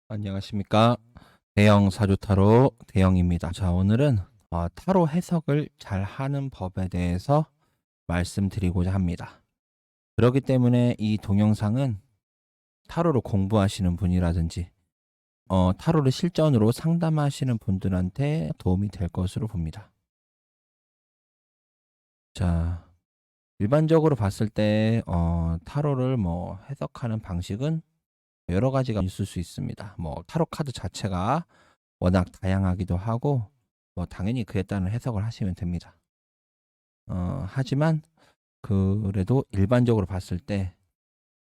안녕하십니까. 대형 사주 타로 대형입니다. 자, 오늘은 타로 해석을 잘 하는 법에 대해서 말씀드리고자 합니다. 그렇기 때문에 이 동영상은 타로를 공부하시는 분이라든지 타로를 실전으로 상담하시는 분들한테 도움이 될 것으로 봅니다. 자, 일반적으로 봤을 때 타로를 해석하는 방식은 여러 가지가 있을 수 있습니다. 타로 카드 자체가 워낙 다양하기도 하고 당연히 그에 따른 해석을 하시면 됩니다. 하지만 그래도 일반적으로 봤을 때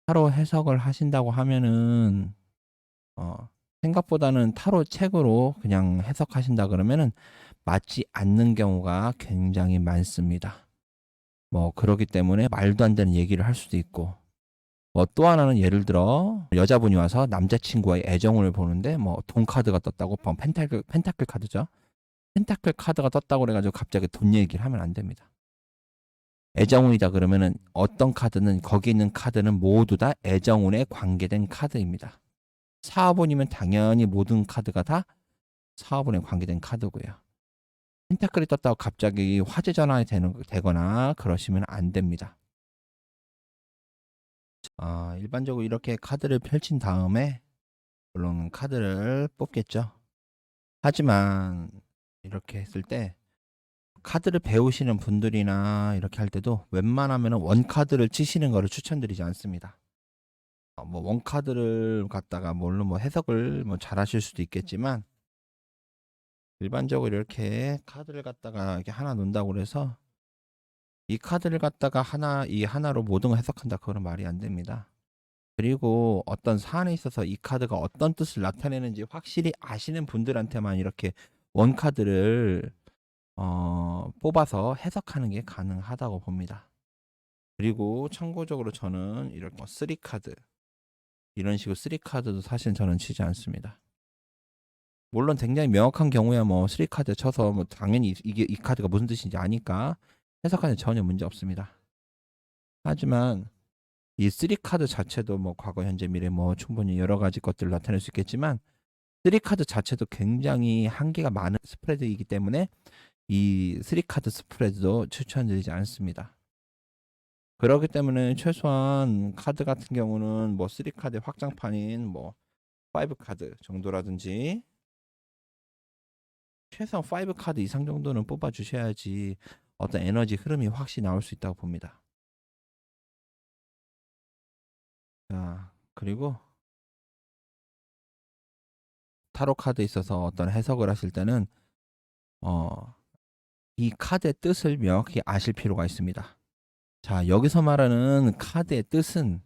타로 해석을 하신다고 하면은 생각보다는 타로 책으로 그냥 해석하신다 그러면은 맞지 않는 경우가 굉장히 많습니다. 그러기 때문에 말도 안 되는 얘기를 할 수도 있고 또 하나는 예를 들어 여자분이 와서 남자친구와의 애정을 보는데 돈 카드가 떴다고 펜타클 카드죠. 펜타클 카드가 떴다고 그래가지고 갑자기 돈 얘기를 하면 안 됩니다. 애정운이다 그러면은 어떤 카드는 거기 있는 카드는 모두 다 애정운에 관계된 카드입니다. 사업운이면 당연히 모든 카드가 다 사업운에 관계된 카드고요. 펜타클이 떴다고 갑자기 화재 전환이 되거나 그러시면 안 됩니다. 일반적으로 이렇게 카드를 펼친 다음에 물론 카드를 뽑겠죠. 하지만 이렇게 했을 때 카드를 배우시는 분들이나 이렇게 할 때도 웬만하면 원카드를 치시는 거를 추천드리지 않습니다. 원카드를 갖다가 물론 해석을 잘 하실 수도 있겠지만 일반적으로 이렇게 카드를 갖다가 이렇게 하나 놓는다고 그래서 이 카드를 갖다가 이 하나로 모든 걸 해석한다 그거는 말이 안 됩니다. 그리고 어떤 사안에 있어서 이 카드가 어떤 뜻을 나타내는지 확실히 아시는 분들한테만 이렇게 원카드를 뽑아서 해석하는 게 가능하다고 봅니다. 그리고 참고적으로 저는 이렇게 3카드 이런 식으로 3카드도 사실 저는 치지 않습니다. 물론 굉장히 명확한 경우야 3카드 쳐서 당연히 이게 이 카드가 무슨 뜻인지 아니까 해석하는 전혀 문제 없습니다. 하지만 이 3카드 자체도 과거 현재 미래 충분히 여러 가지 것들을 나타낼 수 있겠지만 3카드 자체도 굉장히 한계가 많은 스프레드이기 때문에 이 3카드 스프레드도 추천드리지 않습니다. 그렇기 때문에 최소한 카드 같은 경우는 3카드 확장판인 5카드 정도라든지 최소한 5카드 이상 정도는 뽑아 주셔야지 어떤 에너지 흐름이 확실히 나올 수 있다고 봅니다. 자, 그리고 타로 카드에 있어서 어떤 해석을 하실 때는 이 카드의 뜻을 명확히 아실 필요가 있습니다. 자, 여기서 말하는 카드의 뜻은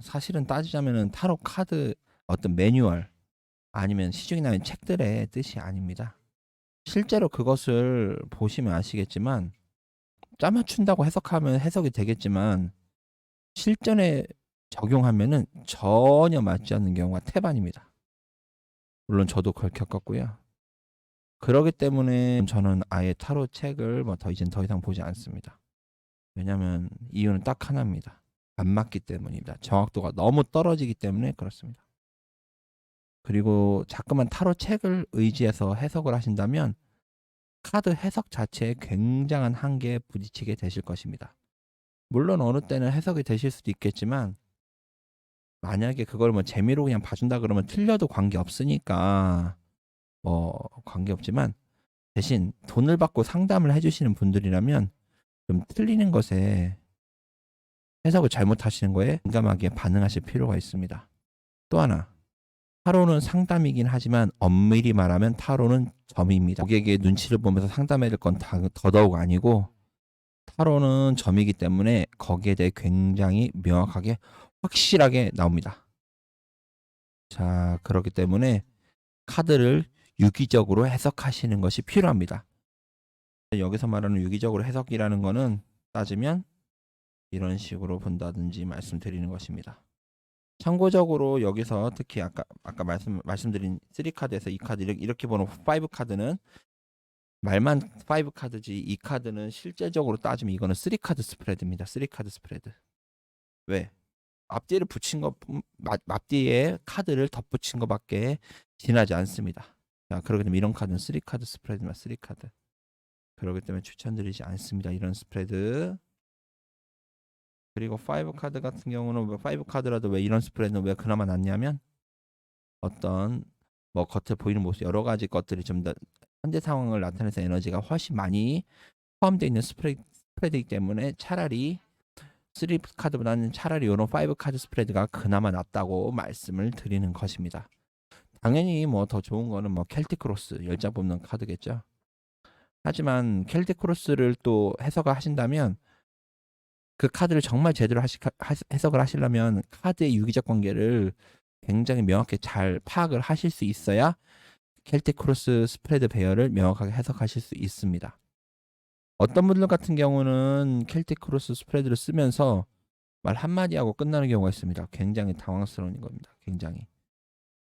사실은 따지자면은 타로 카드 어떤 매뉴얼 아니면 시중에 나온 책들의 뜻이 아닙니다. 실제로 그것을 보시면 아시겠지만 짜맞춘다고 해석하면 해석이 되겠지만 실전에 적용하면은 전혀 맞지 않는 경우가 태반입니다. 물론 저도 그걸 겪었고요. 그러기 때문에 저는 아예 타로 책을 이젠 더 이상 보지 않습니다. 왜냐하면 이유는 딱 하나입니다. 안 맞기 때문입니다. 정확도가 너무 떨어지기 때문에 그렇습니다. 그리고 자꾸만 타로 책을 의지해서 해석을 하신다면 카드 해석 자체에 굉장한 한계에 부딪히게 되실 것입니다. 물론 어느 때는 해석이 되실 수도 있겠지만 만약에 그걸 재미로 그냥 봐준다 그러면 틀려도 관계없으니까 관계없지만 대신 돈을 받고 상담을 해주시는 분들이라면 좀 틀리는 것에 해석을 잘못하시는 거에 민감하게 반응하실 필요가 있습니다. 또 하나 타로는 상담이긴 하지만 엄밀히 말하면 타로는 점입니다. 고객의 눈치를 보면서 상담해야 될 건 더더욱 아니고 타로는 점이기 때문에 거기에 대해 굉장히 명확하게 확실하게 나옵니다. 자, 그렇기 때문에 카드를 유기적으로 해석하시는 것이 필요합니다. 여기서 말하는 유기적으로 해석이라는 거는 따지면 이런 식으로 본다든지 말씀드리는 것입니다. 참고적으로 여기서 특히 아까 말씀드린 3카드에서 이 카드 이렇게 보는 5카드는 말만 5카드지 이 카드는 실제적으로 따지면 이거는 3카드 스프레드입니다. 3카드 스프레드. 왜? 앞뒤를 붙인 것 앞뒤에 카드를 덧붙인 것밖에 지나지 않습니다. 자, 그렇기 때문에 이런 카드는 3카드 스프레드만 3카드. 그렇기 때문에 추천드리지 않습니다. 이런 스프레드. 그리고 5카드 같은 경우는 5카드라도 왜 이런 스프레드는 왜 그나마 낫냐면 어떤 뭐 겉에 보이는 모습 여러 가지 것들이 좀 더 현재 상황을 나타내서 에너지가 훨씬 많이 포함되어 있는 스프레드이기 때문에 차라리 3카드보다는 차라리 이런 5카드 스프레드가 그나마 낫다고 말씀을 드리는 것입니다. 당연히 뭐 더 좋은 거는 뭐 켈틱 크로스 10장 뽑는 카드겠죠. 하지만 켈틱 크로스를 또 해석을 하신다면 그 카드를 정말 제대로 해석을 하시려면 카드의 유기적 관계를 굉장히 명확히 잘 파악을 하실 수 있어야 켈틱 크로스 스프레드 배열을 명확하게 해석하실 수 있습니다. 어떤 분들 같은 경우는 켈틱 크로스 스프레드를 쓰면서 말 한마디 하고 끝나는 경우가 있습니다. 굉장히 당황스러운 겁니다. 굉장히.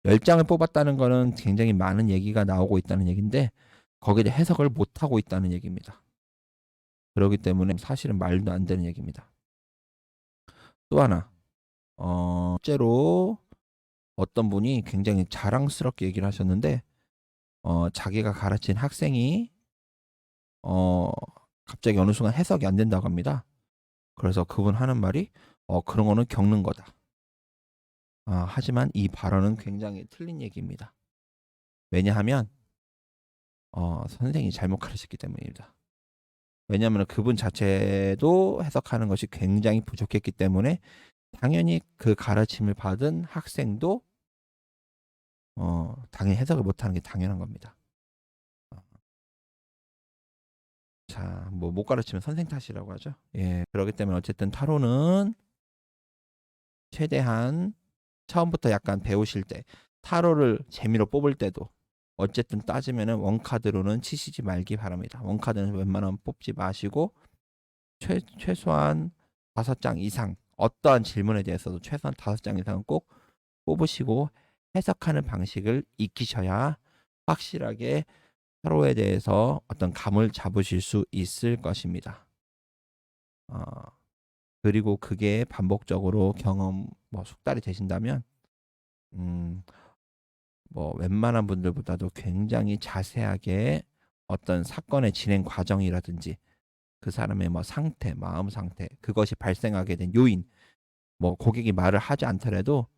10장을 뽑았다는 거는 굉장히 많은 얘기가 나오고 있다는 얘기인데 거기에 대해 해석을 못하고 있다는 얘기입니다. 그렇기 때문에 사실은 말도 안 되는 얘기입니다. 또 하나 실제로 어떤 분이 굉장히 자랑스럽게 얘기를 하셨는데 자기가 가르친 학생이 갑자기 어느 순간 해석이 안 된다고 합니다. 그래서 그분 하는 말이 그런 거는 겪는 거다. 하지만 이 발언은 굉장히 틀린 얘기입니다. 왜냐하면 선생님이 잘못 가르쳤기 때문입니다. 왜냐하면 그분 자체도 해석하는 것이 굉장히 부족했기 때문에 당연히 그 가르침을 받은 학생도 당연히 해석을 못하는 게 당연한 겁니다. 자, 뭐 못 가르치면 선생 탓이라고 하죠. 예, 그렇기 때문에 어쨌든 타로는 최대한 처음부터 약간 배우실 때 타로를 재미로 뽑을 때도 어쨌든 따지면은 원카드로는 치시지 말기 바랍니다. 원카드는 웬만하면 뽑지 마시고 최소한 5장 이상 어떠한 질문에 대해서도 최소한 5장 이상은 꼭 뽑으시고 해석하는 방식을 익히셔야 확실하게 타로에 대해서 어떤 감을 잡으실 수 있을 것입니다. 그리고 그게 반복적으로 경험 숙달이 되신다면 뭐 웬만한 분들보다도 굉장히 자세하게 어떤 사건의 진행 과정이라든지 그 사람의 뭐 상태, 마음 상태, 그것이 발생하게 된 요인, 뭐 고객이 말을 하지 않더라도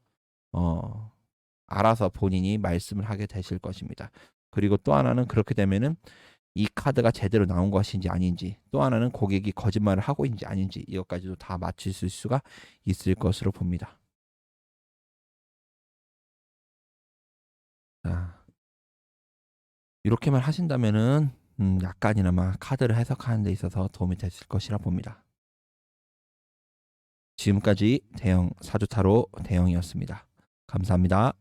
알아서 본인이 말씀을 하게 되실 것입니다. 그리고 또 하나는 그렇게 되면은 이 카드가 제대로 나온 것인지 아닌지, 또 하나는 고객이 거짓말을 하고 있는지 아닌지 이것까지도 다 맞출 수가 있을 것으로 봅니다. 자, 이렇게만 하신다면은 약간이나마 카드를 해석하는 데 있어서 도움이 됐을 것이라 봅니다. 지금까지 대형 사주타로 대형이었습니다. 감사합니다.